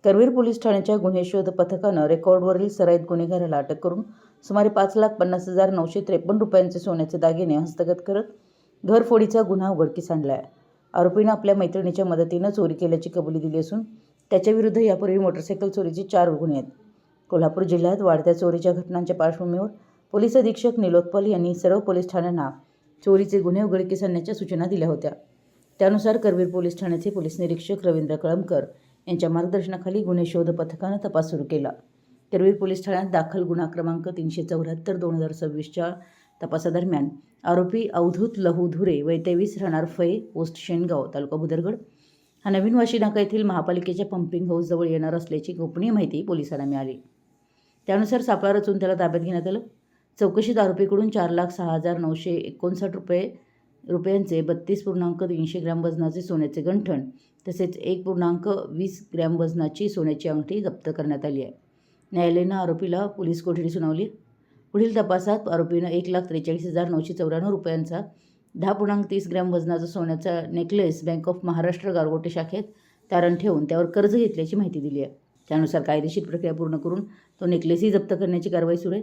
Karveer police ठाण्याच्या गुन्हे शोध पथकानं रेकॉर्डवरील सराईत गुन्हेगाराला अटक करून सुमारे 5,50,953 रुपयांचे सोन्याचे दागिने हस्तगत करत घरफोडीचा गुन्हा उघडकीस आणला आहे. आरोपीनं आपल्या मैत्रिणीच्या मदतीनं चोरी केल्याची कबुली दिली असून त्याच्याविरुद्ध यापूर्वी मोटरसायकल चोरीचे 4 गुन्हे आहेत. कोल्हापूर जिल्ह्यात वाढत्या चोरीच्या घटनांच्या पार्श्वभूमीवर पोलीस अधीक्षक निलोत्पल यांनी सर्व पोलीस ठाण्यांना चोरीचे गुन्हे उघडकीस आणण्याच्या सूचना दिल्या होत्या. त्यानुसार करवीर पोलीस ठाण्याचे पोलीस निरीक्षक रवींद्र कळमकर यांच्या मार्गदर्शनाखाली गुन्हे शोध पथकानं तपास सुरू केला. करवीर पोलीस ठाण्यात दाखल गुन्हा क्रमांक 374/2026च्या तपासादरम्यान आरोपी अवधूत लहू धुरे वय 23 राहणार फै पोस्ट शेणगाव तालुका भुदरगड हा नवीन वाशी नाका येथील महापालिकेच्या पंपिंग हाऊस जवळ येणार असल्याची गोपनीय माहिती पोलिसांना मिळाली. त्यानुसार सापळा रचून त्याला ताब्यात घेण्यात आलं. चौकशीत आरोपीकडून 4,06,959 रुपयांचे 32.3 ग्रॅम वजनाचे सोन्याचे गंठण तसेच 1.20 ग्रॅम वजनाची सोन्याची अंगठी जप्त करण्यात आली आहे. न्यायालयानं आरोपीला पोलीस कोठडी सुनावली. पुढील तपासात आरोपीनं 1,43,994 रुपयांचा 10.30 ग्रॅम वजनाचा सोन्याचा नेकलेस बँक ऑफ महाराष्ट्र गारगोटे शाखेत तारण ठेवून त्यावर कर्ज घेतल्याची माहिती दिली आहे. त्यानुसार कायदेशीर प्रक्रिया पूर्ण करून तो नेकलेसही जप्त करण्याची कारवाई सुरू आहे.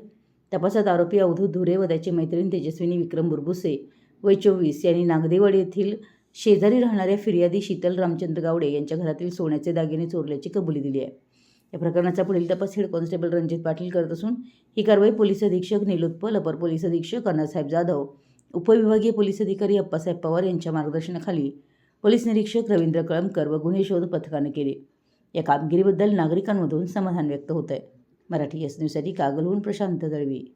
तपासात आरोपी अवधूत धुरे व त्याची मैत्रीण तेजस्विनी विक्रम बुरबुसे वय 24 यांनी नागदेवाडी येथील शेजारी राहणाऱ्या फिर्यादी शीतल रामचंद्र गावडे यांच्या घरातील सोन्याचे दागिने चोरल्याची कबुली दिली आहे. या प्रकरणाचा पुढील तपास हेड कॉन्स्टेबल रणजित पाटील करत असून ही कारवाई पोलीस अधीक्षक निलोत्पल, अपर पोलीस अधीक्षक अण्णासाहेब जाधव, उपविभागीय पोलीस अधिकारी अप्पासाहेब पवार यांच्या मार्गदर्शनाखाली पोलीस निरीक्षक रवींद्र कळमकर व गुन्हे शोध पथकानं केली. या कामगिरीबद्दल नागरिकांमधून समाधान व्यक्त होत आहे. मराठी एस न्यूजसाठी कागलहून प्रशांत दळवी.